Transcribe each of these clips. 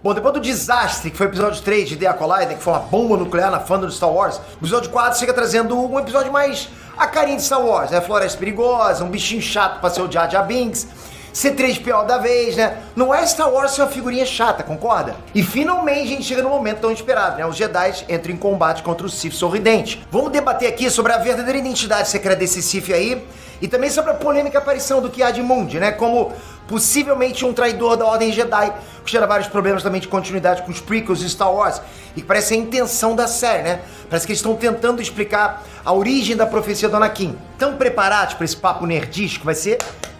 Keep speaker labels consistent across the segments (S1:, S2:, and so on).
S1: Bom, depois do desastre que foi o episódio 3 de The Acolyte, que foi uma bomba nuclear na fandom de Star Wars, o episódio 4 chega trazendo um episódio mais a carinha de Star Wars, né? Floresta perigosa, um bichinho chato pra ser o Jar Jar Binks, C3PO da vez, né? Não é Star Wars ser uma figurinha chata, concorda? E finalmente a gente chega no momento tão esperado, né? Os Jedi entram em combate contra o Sith sorridente. Vamos debater aqui sobre a verdadeira identidade secreta desse Sith aí e também sobre a polêmica aparição do Ki-Adi-Mundi, né? Como possivelmente um traidor da Ordem Jedi, que gera vários problemas também de continuidade com os prequels de Star Wars e que parece a intenção da série, né? Parece que eles estão tentando explicar a origem da profecia do Anakin. Estão preparados para esse papo nerdístico? Vai ser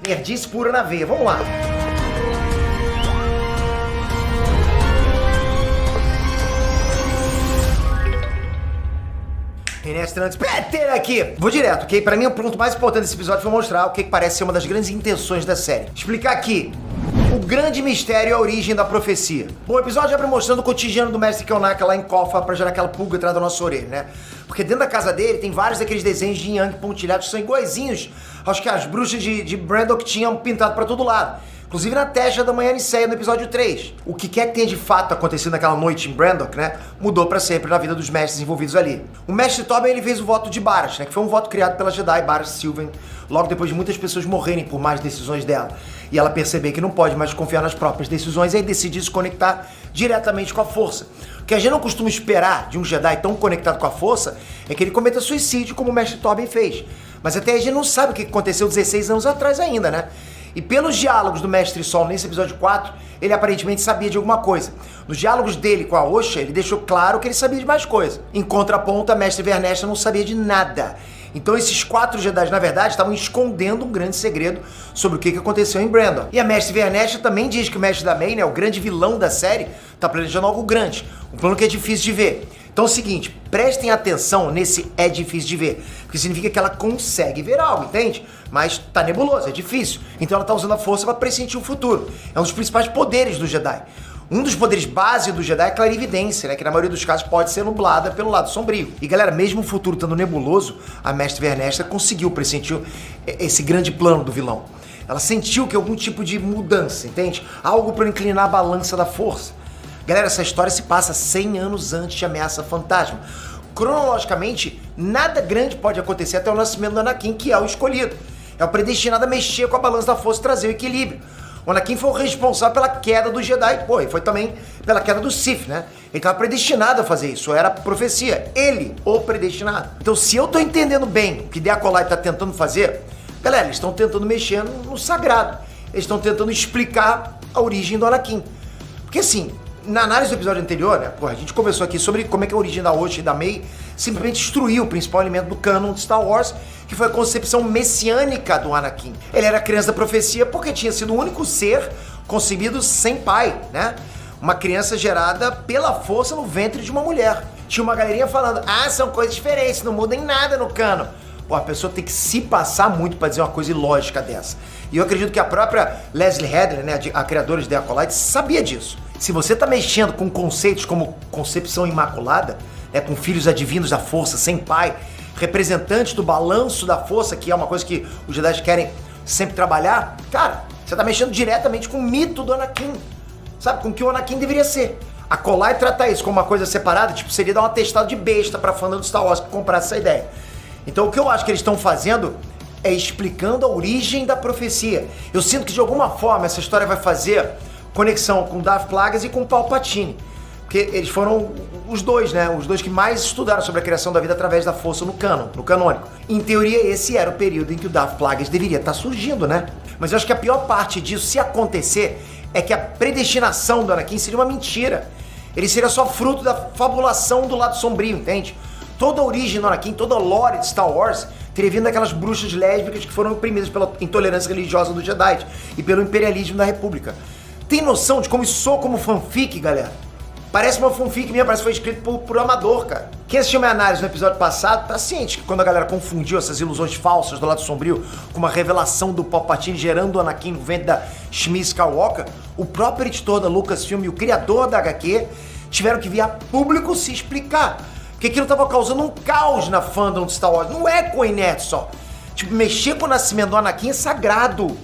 S1: nerdice pura na veia. Vamos lá! Restaurantes Peter aqui! Vou direto, ok? Pra mim o ponto mais importante desse episódio foi mostrar o que parece ser uma das grandes intenções da série. Explicar aqui o grande mistério e a origem da profecia. Bom, o episódio abre mostrando o cotidiano do mestre Kelnaka lá em Kofa pra gerar aquela pulga atrás da nossa orelha, né? Porque dentro da casa dele tem vários daqueles desenhos de Yang pontilhados que são iguaizinhos aos que as bruxas de Brandok tinham pintado pra todo lado. Inclusive na testa da Manhã Niceia no episódio 3. O que quer que tenha de fato acontecido naquela noite em Brandok, né, mudou pra sempre na vida dos mestres envolvidos ali. O mestre Tobin, ele fez o voto de Baras, né, que foi um voto criado pela Jedi Baras Sylvan, logo depois de muitas pessoas morrerem por más decisões dela. E ela perceber que não pode mais confiar nas próprias decisões e aí decidir se conectar diretamente com a força. O que a gente não costuma esperar de um Jedi tão conectado com a força é que ele cometa suicídio como o mestre Tobin fez. Mas até a gente não sabe o que aconteceu 16 anos atrás ainda, né? E pelos diálogos do Mestre Sol nesse episódio 4, ele aparentemente sabia de alguma coisa. Nos diálogos dele com a Osha, ele deixou claro que ele sabia de mais coisa. Em contraponto, a Mestre Vernestra não sabia de nada. Então esses 4 Jedi, na verdade, estavam escondendo um grande segredo sobre o que aconteceu em Brandon. E a Mestre Vernestra também diz que o Mestre da May, né, o grande vilão da série, está planejando algo grande. Um plano que é difícil de ver. Então é o seguinte, prestem atenção nesse é difícil de ver, porque significa que ela consegue ver algo, entende? Mas tá nebuloso, é difícil. Então ela tá usando a força para pressentir o futuro. É um dos principais poderes do Jedi. Um dos poderes base do Jedi é a clarividência, né? Que na maioria dos casos pode ser nublada pelo lado sombrio. E galera, mesmo o futuro estando nebuloso, a Mestre Vernestra conseguiu pressentir esse grande plano do vilão. Ela sentiu que algum tipo de mudança, entende? Algo para inclinar a balança da força. Galera, essa história se passa 100 anos antes de Ameaça Fantasma. Cronologicamente, nada grande pode acontecer até o nascimento do Anakin, que é o escolhido. É o predestinado a mexer com a balança da força e trazer o equilíbrio. O Anakin foi o responsável pela queda do Jedi, pô, e foi também pela queda do Sith, né? Ele estava predestinado a fazer isso, era profecia. Ele, o predestinado. Então, se eu tô entendendo bem o que The Acolyte tá tentando fazer, galera, eles estão tentando mexer no sagrado. Eles estão tentando explicar a origem do Anakin. Porque assim, na análise do episódio anterior, né, a gente conversou aqui sobre como é que a origem da Osha e da May simplesmente destruiu o principal elemento do canon de Star Wars, que foi a concepção messiânica do Anakin. Ele era criança da profecia porque tinha sido o único ser concebido sem pai, né? Uma criança gerada pela força no ventre de uma mulher. Tinha uma galerinha falando, são coisas diferentes, não muda em nada no canon. Pô, a pessoa tem que se passar muito pra dizer uma coisa ilógica dessa. E eu acredito que a própria Leslie Headland, né, a criadora de The Acolyte, sabia disso. Se você tá mexendo com conceitos como concepção imaculada, né, com filhos adivinhos da força, sem pai, representantes do balanço da força, que é uma coisa que os Jedi querem sempre trabalhar, cara, você tá mexendo diretamente com o mito do Anakin, sabe? Com o que o Anakin deveria ser. A Acolyte tratar isso como uma coisa separada, tipo, seria dar um atestado de besta pra fã do Star Wars que comprasse essa ideia. Então o que eu acho que eles estão fazendo é explicando a origem da profecia. Eu sinto que de alguma forma essa história vai fazer conexão com Darth Plagueis e com Palpatine. Porque eles foram os dois, né? Os dois que mais estudaram sobre a criação da vida através da força no canônico. Em teoria, esse era o período em que o Darth Plagueis deveria estar surgindo, né? Mas eu acho que a pior parte disso, se acontecer, é que a predestinação do Anakin seria uma mentira. Ele seria só fruto da fabulação do lado sombrio, entende? Toda a origem do Anakin, toda a lore de Star Wars teria vindo daquelas bruxas lésbicas que foram oprimidas pela intolerância religiosa dos Jedi e pelo imperialismo da República. Tem noção de como isso soa como fanfic, galera? Parece uma fanfic minha, parece que foi escrito por amador, cara. Quem assistiu minha análise no episódio passado tá ciente que quando a galera confundiu essas ilusões falsas do lado sombrio com uma revelação do Palpatine gerando o Anakin no ventre da Shmi Skywalker, o próprio editor da Lucasfilm e o criador da HQ tiveram que vir a público se explicar. Porque aquilo tava causando um caos na fandom de Star Wars. Não é coinete só. Tipo, mexer com o nascimento do Anakin é sagrado.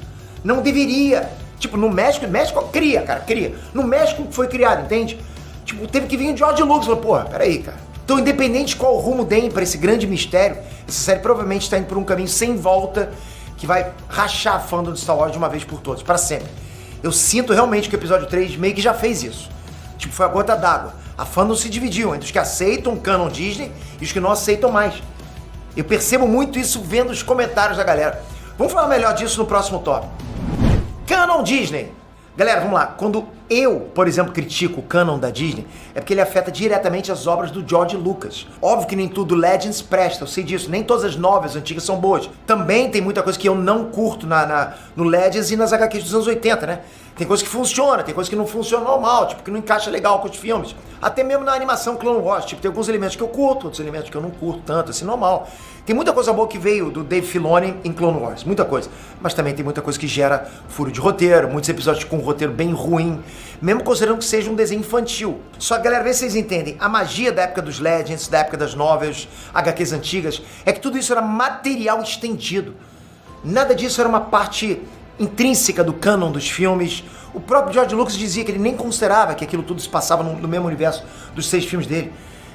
S1: Não deveria. Tipo, no México cria, cara, cria. No México foi criado, entende? Tipo, teve que vir o George Lucas, falou, porra, peraí, cara. Então, independente de qual rumo deem pra esse grande mistério, essa série provavelmente está indo por um caminho sem volta que vai rachar a fandom de Star Wars de uma vez por todas, pra sempre. Eu sinto realmente que o episódio 3 meio que já fez isso. Tipo, foi a gota d'água. A fandom se dividiu entre os que aceitam o canon Disney e os que não aceitam mais. Eu percebo muito isso vendo os comentários da galera. Vamos falar melhor disso no próximo tópico. Canon Disney. Galera, vamos lá. Quando eu, por exemplo, critico o canon da Disney, é porque ele afeta diretamente as obras do George Lucas. Óbvio que nem tudo Legends presta, eu sei disso. Nem todas as novelas antigas são boas. Também tem muita coisa que eu não curto no Legends e nas HQs dos anos 80, né? Tem coisa que funciona, tem coisa que não funciona normal, tipo, que não encaixa legal com os filmes. Até mesmo na animação Clone Wars, tipo, tem alguns elementos que eu curto, outros elementos que eu não curto tanto, assim, normal. Tem muita coisa boa que veio do Dave Filoni em Clone Wars, muita coisa. Mas também tem muita coisa que gera furo de roteiro, muitos episódios com um roteiro bem ruim, mesmo considerando que seja um desenho infantil. Só que, galera, vê se vocês entendem, a magia da época dos Legends, da época das novels, HQs antigas, é que tudo isso era material estendido. Nada disso era uma parte intrínseca do canon dos filmes. O próprio George Lucas dizia que ele nem considerava que aquilo tudo se passava no mesmo universo dos 6 filmes dele.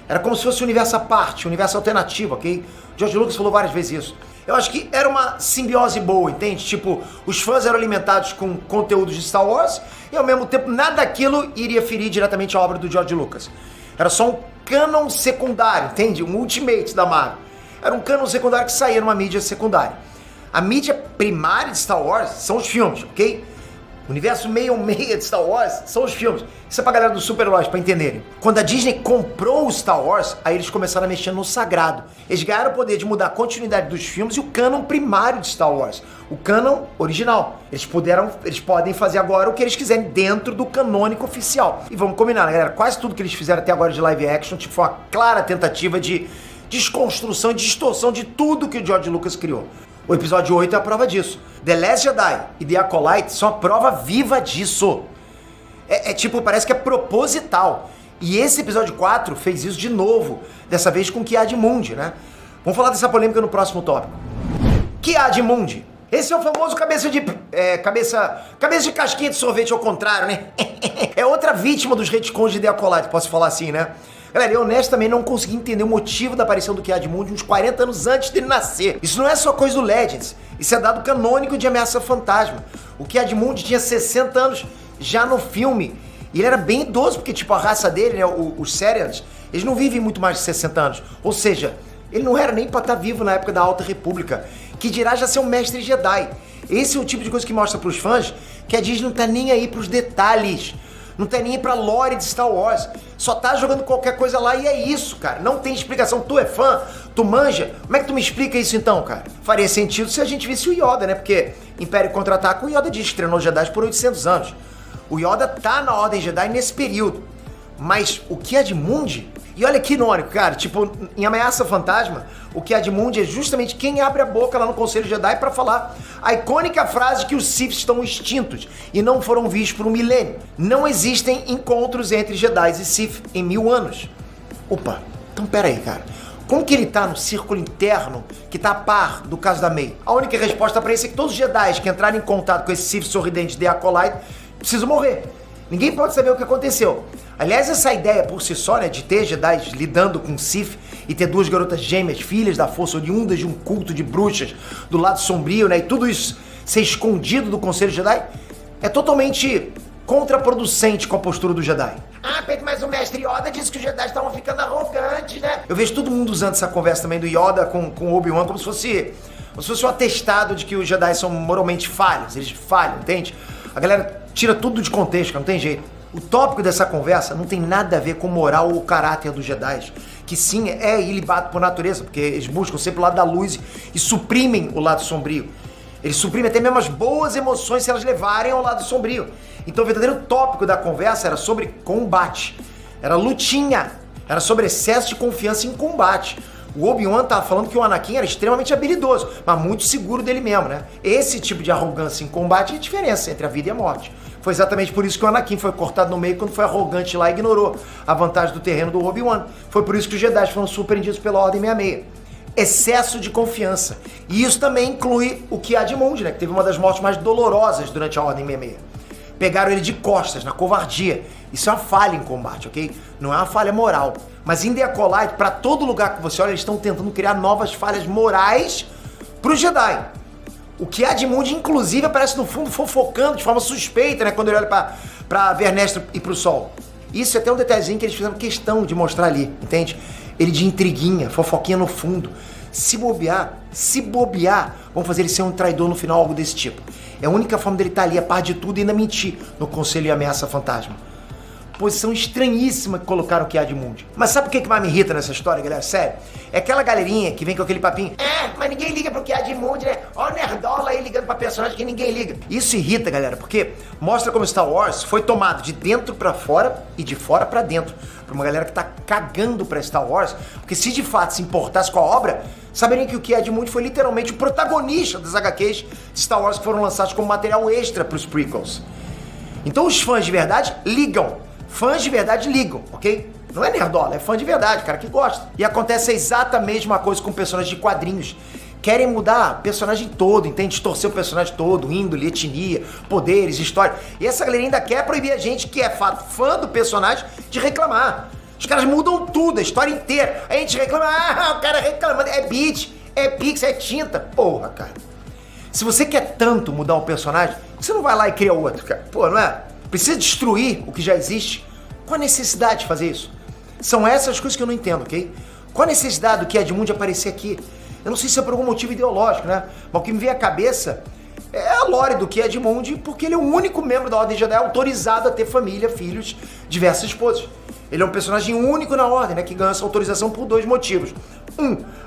S1: Era como se fosse um universo à parte, um universo alternativo, ok? George Lucas falou várias vezes isso. Eu acho que era uma simbiose boa, entende? Tipo, os fãs eram alimentados com conteúdos de Star Wars e ao mesmo tempo nada daquilo iria ferir diretamente a obra do George Lucas. Era só um canon secundário, entende? Um ultimate da Marvel. Era um canon secundário que saía numa mídia secundária. A mídia primária de Star Wars são os filmes, ok? O universo meia de Star Wars são os filmes. Isso é pra galera do super-heróis, pra entenderem. Quando a Disney comprou o Star Wars, aí eles começaram a mexer no sagrado. Eles ganharam o poder de mudar a continuidade dos filmes e o canon primário de Star Wars. O canon original. Eles podem fazer agora o que eles quiserem dentro do canônico oficial. E vamos combinar, né, galera? Quase tudo que eles fizeram até agora de live action, tipo, foi uma clara tentativa de desconstrução e distorção de tudo que o George Lucas criou. O episódio 8 é a prova disso. The Last Jedi e The Acolyte são a prova viva disso. Tipo, parece que é proposital. E esse episódio 4 fez isso de novo, dessa vez com Ki-Adi-Mundi, né? Vamos falar dessa polêmica no próximo tópico. Ki-Adi-Mundi. Esse é o famoso cabeça de casquinha de sorvete ao contrário, né? É outra vítima dos retcons de The Acolyte, posso falar assim, né? Galera, eu honestamente não consegui entender o motivo da aparição do Ki-Adi-Mundi uns 40 anos antes dele nascer. Isso não é só coisa do Legends, isso é dado canônico de Ameaça Fantasma. O Ki-Adi-Mundi tinha 60 anos já no filme, e ele era bem idoso, porque tipo, a raça dele, né, os Serians, eles não vivem muito mais de 60 anos. Ou seja, ele não era nem pra estar vivo na época da Alta República, que dirá já ser um mestre Jedi. Esse é o tipo de coisa que mostra pros fãs que a Disney não tá nem aí pros detalhes. Não tem nem pra lore de Star Wars. Só tá jogando qualquer coisa lá e é isso, cara. Não tem explicação. Tu é fã, tu manja. Como é que tu me explica isso então, cara? Faria sentido se a gente visse o Yoda, né? Porque Império Contra-Ataca, o Yoda diz que treinou Jedi por 800 anos. O Yoda tá na Ordem Jedi nesse período. Mas o Ki-Adi-Mundi... E olha que irônico, cara. Tipo, em Ameaça Fantasma, o Ki-Adi-Mundi é justamente quem abre a boca lá no Conselho Jedi pra falar a icônica frase que os Sith estão extintos e não foram vistos por um milênio. Não existem encontros entre Jedi e Sith em 1000 anos. Opa, então pera aí, cara. Como que ele tá no círculo interno que tá a par do caso da May? A única resposta pra isso é que todos os Jedi que entrarem em contato com esse Sith sorridente de Acolyte precisam morrer. Ninguém pode saber o que aconteceu. Aliás, essa ideia por si só, né, de ter Jedi lidando com Sith e ter 2 garotas gêmeas, filhas da força oriundas de um culto de bruxas do lado sombrio, né, e tudo isso ser escondido do Conselho Jedi, é totalmente contraproducente com a postura do Jedi. Ah, Pedro, mas o mestre Yoda disse que os Jedi estavam ficando arrogantes, né? Eu vejo todo mundo usando essa conversa também do Yoda com o Obi-Wan como se fosse um atestado de que os Jedi são moralmente falhos, eles falham, entende? A galera tira tudo de contexto, não tem jeito. O tópico dessa conversa não tem nada a ver com moral ou caráter dos Jedi, que sim, é ilibado por natureza, porque eles buscam sempre o lado da luz e suprimem o lado sombrio. Eles suprimem até mesmo as boas emoções se elas levarem ao lado sombrio. Então o verdadeiro tópico da conversa era sobre combate, era lutinha, era sobre excesso de confiança em combate. O Obi-Wan tava falando que o Anakin era extremamente habilidoso, mas muito seguro dele mesmo, né? Esse tipo de arrogância em combate é a diferença entre a vida e a morte. Foi exatamente por isso que o Anakin foi cortado no meio quando foi arrogante lá e ignorou a vantagem do terreno do Obi-Wan. Foi por isso que os Jedi foram surpreendidos pela Ordem 66. Excesso de confiança. E isso também inclui o Ki-Adi-Mundi, né? Que teve uma das mortes mais dolorosas durante a Ordem 66. Pegaram ele de costas, na covardia. Isso é uma falha em combate, ok? Não é uma falha moral. Mas em The Acolyte, pra todo lugar que você olha, eles estão tentando criar novas falhas morais pro Jedi. O Ki-Adi-Mundi, inclusive, aparece no fundo fofocando de forma suspeita, né? Quando ele olha pra Vernestra e pro Sol. Isso é até um detalhezinho que eles fizeram questão de mostrar ali, entende? Ele de intriguinha, fofoquinha no fundo. Se bobear, vão fazer ele ser um traidor no final, algo desse tipo. É a única forma dele estar ali, a par de tudo, e ainda mentir no Conselho e Ameaça Fantasma. Posição estranhíssima que colocaram o Ki-Adi-Mundi. Mas sabe o que mais me irrita nessa história, galera? Sério. É aquela galerinha que vem com aquele papinho. Mas ninguém liga pro Ki-Adi-Mundi, né? Ó o nerdola aí ligando pra personagem que ninguém liga. Isso irrita, galera, porque mostra como Star Wars foi tomado de dentro pra fora e de fora pra dentro. Pra uma galera que tá cagando pra Star Wars. Porque se de fato se importasse com a obra, saberiam que o Ki-Adi-Mundi foi literalmente o protagonista das HQs de Star Wars que foram lançados como material extra pros prequels. Então os fãs de verdade ligam. Fãs de verdade ligam, ok? Não é nerdola, é fã de verdade, cara que gosta. E acontece exatamente a mesma coisa com personagens de quadrinhos. Querem mudar o personagem todo, entende? Distorcer o personagem todo, índole, etnia, poderes, história. E essa galera ainda quer proibir a gente, que é fã do personagem, de reclamar. Os caras mudam tudo, a história inteira. A gente reclama, o cara reclamando, é beat, é pix, é tinta. Porra, cara. Se você quer tanto mudar um personagem, você não vai lá e cria outro, cara. Pô, não é? Precisa destruir o que já existe? Qual a necessidade de fazer isso? São essas coisas que eu não entendo, ok? Qual a necessidade do Ki-Adi-Mundi aparecer aqui? Eu não sei se é por algum motivo ideológico, né? Mas o que me vem à cabeça é a lore do Ki-Adi-Mundi, porque ele é o único membro da Ordem Jedi autorizado a ter família, filhos, diversas esposas. Ele é um personagem único na Ordem, né? Que ganha essa autorização por 2 motivos.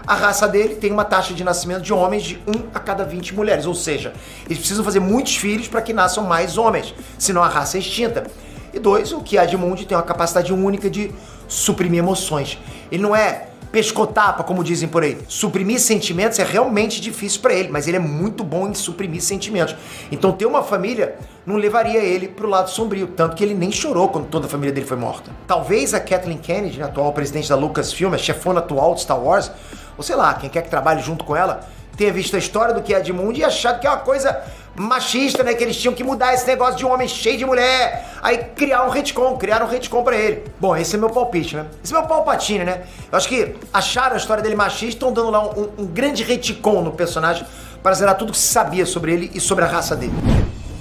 S1: A raça dele tem uma taxa de nascimento de homens de 1 a cada 20 mulheres. Ou seja, eles precisam fazer muitos filhos para que nasçam mais homens, senão a raça é extinta. E 2, o Ki-Adi-Mundi tem uma capacidade única de suprimir emoções. Ele não é pescotapa, como dizem por aí. Suprimir sentimentos é realmente difícil pra ele, mas ele é muito bom em suprimir sentimentos. Então ter uma família não levaria ele pro lado sombrio, tanto que ele nem chorou quando toda a família dele foi morta. Talvez a Kathleen Kennedy, atual presidente da Lucasfilm, a chefona atual de Star Wars, ou sei lá, quem quer que trabalhe junto com ela, tenha visto a história do Ki-Adi-Mundi e achado que é uma coisa machista, né? Que eles tinham que mudar esse negócio de um homem cheio de mulher. Aí criaram um retcon pra ele. Bom, esse é meu palpite, né? Esse é meu Palpatine, né? Eu acho que acharam a história dele machista e estão dando lá um grande retcon no personagem para zerar tudo que se sabia sobre ele e sobre a raça dele.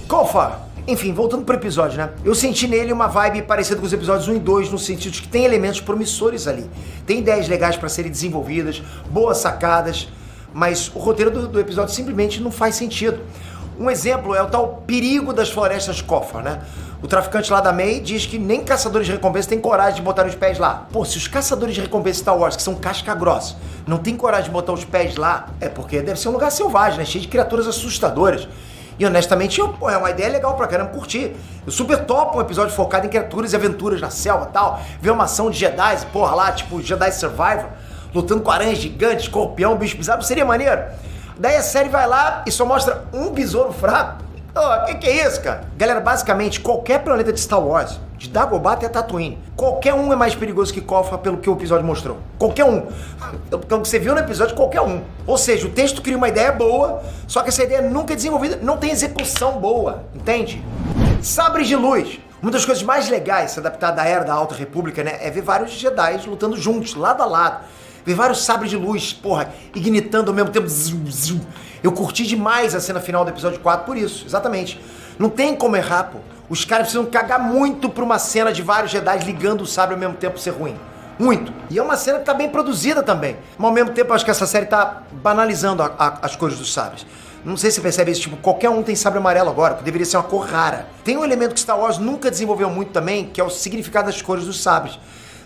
S1: Kofa! Enfim, voltando pro episódio, né? Eu senti nele uma vibe parecida com os episódios 1 e 2, no sentido de que tem elementos promissores ali. Tem ideias legais para serem desenvolvidas, boas sacadas, mas o roteiro do episódio simplesmente não faz sentido. Um exemplo é o tal perigo das florestas Kofa, né? O traficante lá da May diz que nem caçadores de recompensa têm coragem de botar os pés lá. Pô, se os caçadores de recompensa Star Wars, que são casca grossa, não tem coragem de botar os pés lá, é porque deve ser um lugar selvagem, né? Cheio de criaturas assustadoras. E honestamente, é uma ideia legal pra caramba curtir. Eu super topo um episódio focado em criaturas e aventuras na selva e tal. Ver uma ação de Jedi, porra lá, tipo Jedi Survivor, lutando com aranhas gigantes, escorpião, bicho bizarro, seria maneiro. Daí a série vai lá e só mostra um besouro fraco. Que é isso, cara? Galera, basicamente, qualquer planeta de Star Wars, de Dagobah até Tatooine, qualquer um é mais perigoso que Kofa pelo que o episódio mostrou. Qualquer um. Pelo que você viu no episódio, qualquer um. Ou seja, o texto cria uma ideia boa, só que essa ideia nunca é desenvolvida, não tem execução boa, entende? Sabres de luz. Uma das coisas mais legais se adaptar da Era da Alta República, né, é ver vários Jedi lutando juntos, lado a lado. Ver vários sabres de luz, porra, ignitando ao mesmo tempo. Eu curti demais a cena final do episódio 4 por isso, exatamente. Não tem como errar, pô. Os caras precisam cagar muito pra uma cena de vários Jedi ligando o sabre ao mesmo tempo ser ruim. Muito. E é uma cena que tá bem produzida também. Mas ao mesmo tempo eu acho que essa série tá banalizando as cores dos sabres. Não sei se você percebe isso, tipo, qualquer um tem sabre amarelo agora, que deveria ser uma cor rara. Tem um elemento que Star Wars nunca desenvolveu muito também, que é o significado das cores dos sabres.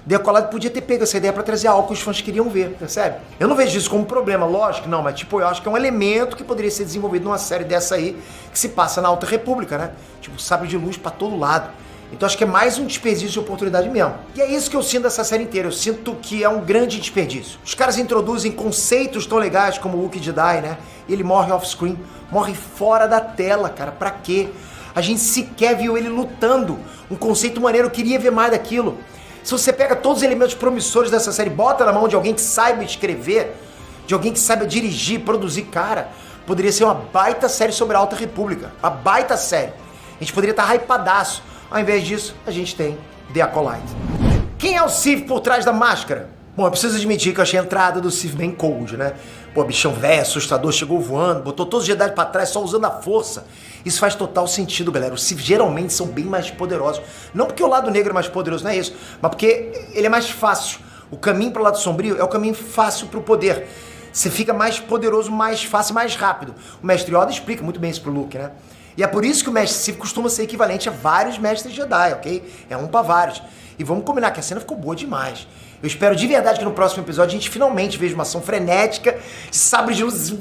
S1: The Acolyte podia ter pego essa ideia pra trazer algo que os fãs queriam ver, percebe? Eu não vejo isso como um problema, lógico, não, mas tipo, eu acho que é um elemento que poderia ser desenvolvido numa série dessa aí, que se passa na Alta República, né? Tipo, sabre de luz pra todo lado. Então acho que é mais um desperdício de oportunidade mesmo. E é isso que eu sinto dessa série inteira, eu sinto que é um grande desperdício. Os caras introduzem conceitos tão legais como o Wookiee Jedi, né? E ele morre off-screen, morre fora da tela, cara, pra quê? A gente sequer viu ele lutando. Um conceito maneiro, eu queria ver mais daquilo. Se você pega todos os elementos promissores dessa série, bota na mão de alguém que saiba escrever, de alguém que saiba dirigir, produzir, cara, poderia ser uma baita série sobre a Alta República. Uma baita série. A gente poderia estar hypadaço. Ao invés disso, a gente tem The Acolyte. Quem é o Sith por trás da máscara? Bom, eu preciso admitir que eu achei a entrada do Sith bem cold, né? Pô, bichão velho, assustador, chegou voando, botou todos os Jedi pra trás só usando a força. Isso faz total sentido, galera. Os Sith geralmente são bem mais poderosos. Não porque o lado negro é mais poderoso, não é isso. Mas porque ele é mais fácil. O caminho pro lado sombrio é o caminho fácil pro poder. Você fica mais poderoso, mais fácil, mais rápido. O Mestre Yoda explica muito bem isso pro Luke, né? E é por isso que o Mestre Sith costuma ser equivalente a vários Mestres Jedi, ok? É um pra vários. E vamos combinar que a cena ficou boa demais. Eu espero de verdade que no próximo episódio a gente finalmente veja uma ação frenética, de sabre de luz.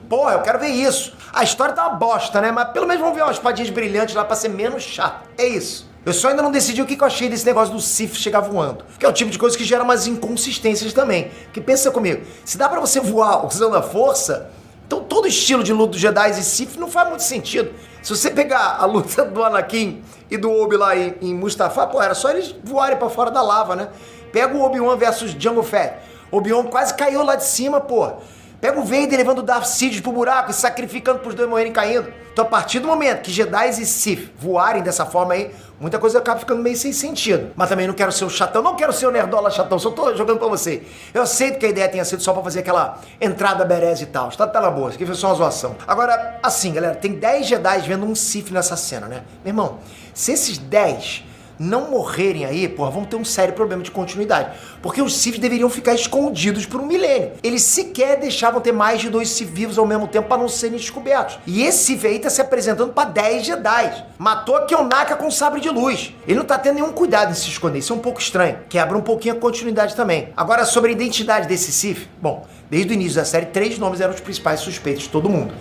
S1: Porra, eu quero ver isso. A história tá uma bosta, né? Mas pelo menos vamos ver umas espadinhas brilhantes lá pra ser menos chato. É isso. Eu só ainda não decidi o que eu achei desse negócio do Sith chegar voando. Que é o tipo de coisa que gera umas inconsistências também. Porque pensa comigo, se dá pra você voar usando a força, então todo estilo de luta dos Jedi e Sith não faz muito sentido. Se você pegar a luta do Anakin e do Obi lá em Mustafar, pô, era só eles voarem pra fora da lava, né? Pega o Obi-Wan versus Jango Fett. Obi-Wan quase caiu lá de cima, pô. Pega o Vader levando o Darth Sidious pro buraco e sacrificando pros dois morrerem caindo. Então a partir do momento que Jedi e Sith voarem dessa forma aí, muita coisa acaba ficando meio sem sentido. Mas também não quero ser o chatão, não quero ser o nerdola chatão, só tô jogando pra você. Eu aceito que a ideia tenha sido só pra fazer aquela entrada berez e tal. Tá na boa, isso aqui foi só uma zoação. Agora, assim, galera, tem 10 Jedi vendo um Sith nessa cena, né? Meu irmão, se esses 10 não morrerem aí, porra, vamos ter um sério problema de continuidade. Porque os Sith deveriam ficar escondidos por um milênio. Eles sequer deixavam ter mais de 2 Sith vivos ao mesmo tempo para não serem descobertos. E esse Sith aí tá se apresentando para 10 Jedi. Matou a Kionaka com sabre de luz. Ele não tá tendo nenhum cuidado em se esconder. Isso é um pouco estranho. Quebra um pouquinho a continuidade também. Agora, sobre a identidade desse Sith, bom, desde o início da série, 3 nomes eram os principais suspeitos de todo mundo.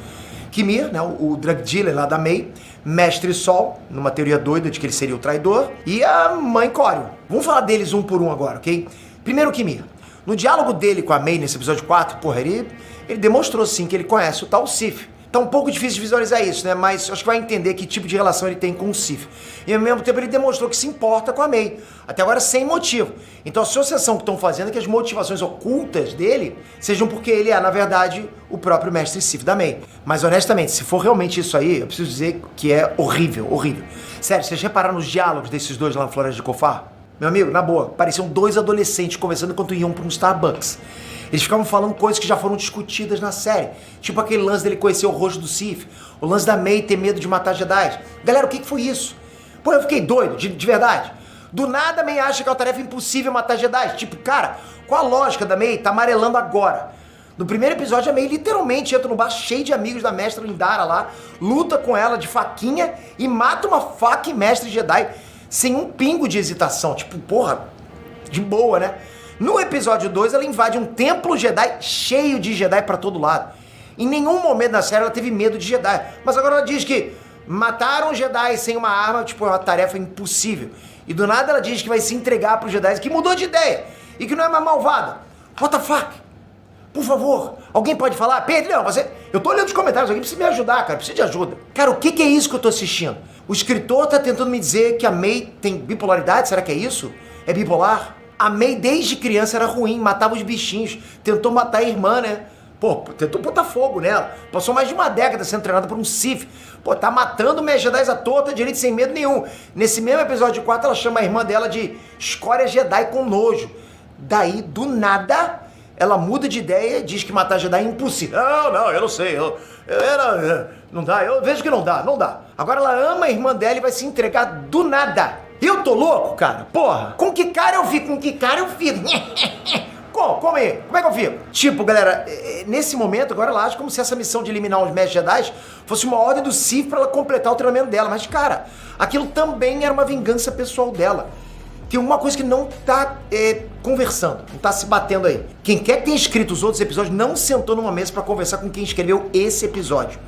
S1: Kimir, né, o drug dealer lá da May, Mestre Sol, numa teoria doida de que ele seria o traidor, e a Mãe Cório. Vamos falar deles um por um agora, ok? Primeiro o Kimir. No diálogo dele com a May nesse episódio 4, porra, ele demonstrou sim que ele conhece o tal Sith. Tá um pouco difícil de visualizar isso, né? Mas acho que vai entender que tipo de relação ele tem com o Sith. E ao mesmo tempo ele demonstrou que se importa com a May. Até agora sem motivo. Então a associação que estão fazendo é que as motivações ocultas dele sejam porque ele é, na verdade, o próprio mestre Sith da May. Mas honestamente, se for realmente isso aí, eu preciso dizer que é horrível, horrível. Sério, vocês repararam nos diálogos desses dois lá na Floresta de Kofar? Meu amigo, na boa, pareciam 2 adolescentes conversando enquanto iam para um Starbucks. Eles ficavam falando coisas que já foram discutidas na série. Tipo aquele lance dele conhecer o rosto do Sith. O lance da May ter medo de matar Jedi. Galera, o que foi isso? Pô, eu fiquei doido, de verdade. Do nada a May acha que é uma tarefa impossível matar Jedi. Tipo, cara, qual a lógica da May tá amarelando agora? No primeiro episódio, a May literalmente entra no bar cheio de amigos da mestra Lindara lá, luta com ela de faquinha e mata uma faca e mestre Jedi sem um pingo de hesitação. Tipo, porra, de boa, né? No episódio 2, ela invade um templo Jedi cheio de Jedi pra todo lado. Em nenhum momento da série ela teve medo de Jedi. Mas agora ela diz que matar um Jedi sem uma arma, tipo, é uma tarefa impossível. E do nada ela diz que vai se entregar pros Jedi, que mudou de ideia. E que não é mais malvada. What the fuck? Por favor, alguém pode falar? Pedro, não, você... Eu tô olhando os comentários, alguém precisa me ajudar, cara. Precisa de ajuda. Cara, o que é isso que eu tô assistindo? O escritor tá tentando me dizer que a May tem bipolaridade? Será que é isso? É bipolar? A May desde criança era ruim, matava os bichinhos, tentou matar a irmã, né? Pô, tentou botar fogo nela. Passou mais de uma década sendo treinada por um Sith. Pô, tá matando o Mestre Jedi à toa, tá direito sem medo nenhum. Nesse mesmo episódio 4, ela chama a irmã dela de escória Jedi com nojo. Daí, do nada, ela muda de ideia e diz que matar Jedi é impossível. Não, eu não sei. Não dá, eu vejo que não dá. Agora ela ama a irmã dela e vai se entregar do nada. Eu tô louco, cara? Porra, com que cara eu fico? Como é que eu fico? Tipo, galera, nesse momento, agora ela age como se essa missão de eliminar os Mestres Jedi fosse uma ordem do Sith pra ela completar o treinamento dela. Mas, cara, aquilo também era uma vingança pessoal dela. Tem uma coisa que não tá conversando, não tá se batendo aí. Quem quer que tenha escrito os outros episódios não sentou numa mesa pra conversar com quem escreveu esse episódio.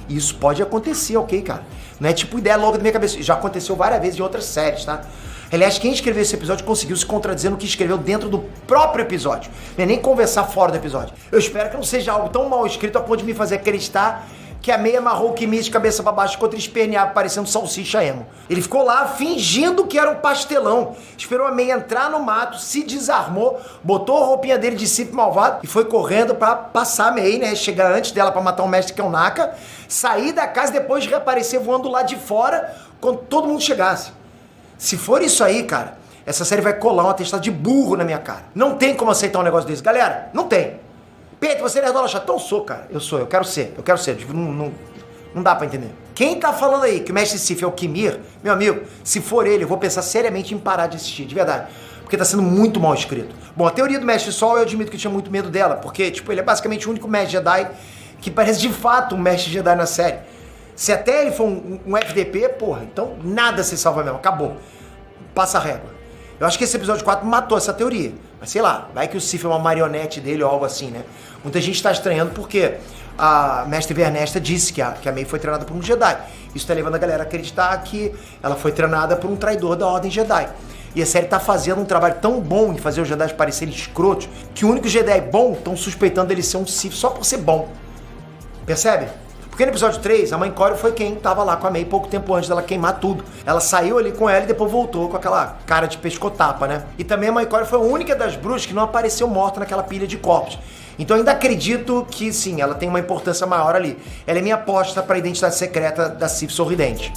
S1: E isso pode acontecer, ok, cara? Não é tipo ideia louca da minha cabeça. Já aconteceu várias vezes em outras séries, tá? Aliás, quem escreveu esse episódio conseguiu se contradizer no que escreveu dentro do próprio episódio. Não é nem conversar fora do episódio. Eu espero que não seja algo tão mal escrito a ponto de me fazer acreditar que a May amarrou o Kimi de cabeça pra baixo e ficou esperneado, parecendo salsicha emo. Ele ficou lá fingindo que era um pastelão. Esperou a May entrar no mato, se desarmou, botou a roupinha dele de Sith malvado e foi correndo pra passar a May, né? Chegar antes dela pra matar o mestre que é o Naka, sair da casa e depois reaparecer voando lá de fora quando todo mundo chegasse. Se for isso aí, cara, essa série vai colar uma testada de burro na minha cara. Não tem como aceitar um negócio desse. Galera, não tem. Pedro, você é nerdola chatão? Sou, cara. Eu quero ser. Tipo, não dá pra entender. Quem tá falando aí que o Mestre Sif é o Kimir, meu amigo, se for ele, eu vou pensar seriamente em parar de assistir, de verdade. Porque tá sendo muito mal escrito. Bom, a teoria do Mestre Sol, eu admito que eu tinha muito medo dela, porque, tipo, ele é basicamente o único Mestre Jedi que parece de fato um Mestre Jedi na série. Se até ele for um FDP, porra, então nada se salva mesmo, acabou. Passa a régua. Eu acho que esse episódio 4 matou essa teoria. Mas sei lá, vai que o Sif é uma marionete dele ou algo assim, né? Muita gente tá estranhando porque a Mestre Vernesta disse que a May foi treinada por um Jedi. Isso tá levando a galera a acreditar que ela foi treinada por um traidor da Ordem Jedi. E a série tá fazendo um trabalho tão bom em fazer os Jedi parecerem escrotos que o único Jedi bom estão suspeitando ele ser um Sith só por ser bom. Percebe? Porque no episódio 3, a mãe Corey foi quem tava lá com a May pouco tempo antes dela queimar tudo. Ela saiu ali com ela e depois voltou com aquela cara de pescotapa, né? E também a mãe Corey foi a única das bruxas que não apareceu morta naquela pilha de corpos. Então ainda acredito que sim, ela tem uma importância maior ali. Ela é minha aposta para a identidade secreta da Sif Sorridente.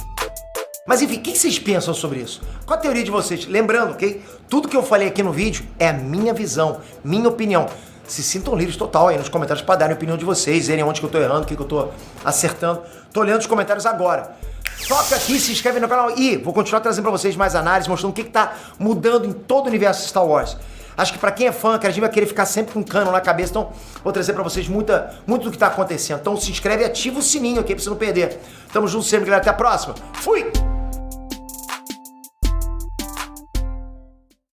S1: Mas enfim, o que vocês pensam sobre isso? Qual a teoria de vocês? Lembrando, ok? Tudo que eu falei aqui no vídeo é a minha visão, minha opinião. Se sintam livres total aí nos comentários para darem a opinião de vocês, dizerem onde que eu tô errando, o que eu tô acertando. Tô olhando os comentários agora. Toca aqui, se inscreve no canal e vou continuar trazendo para vocês mais análises, mostrando o que tá mudando em todo o universo Star Wars. Acho que pra quem é fã, cara, a gente vai querer ficar sempre com um cano na cabeça, então vou trazer pra vocês muito do que tá acontecendo. Então se inscreve e ativa o sininho aqui pra você não perder. Tamo junto sempre, galera. Até a próxima. Fui!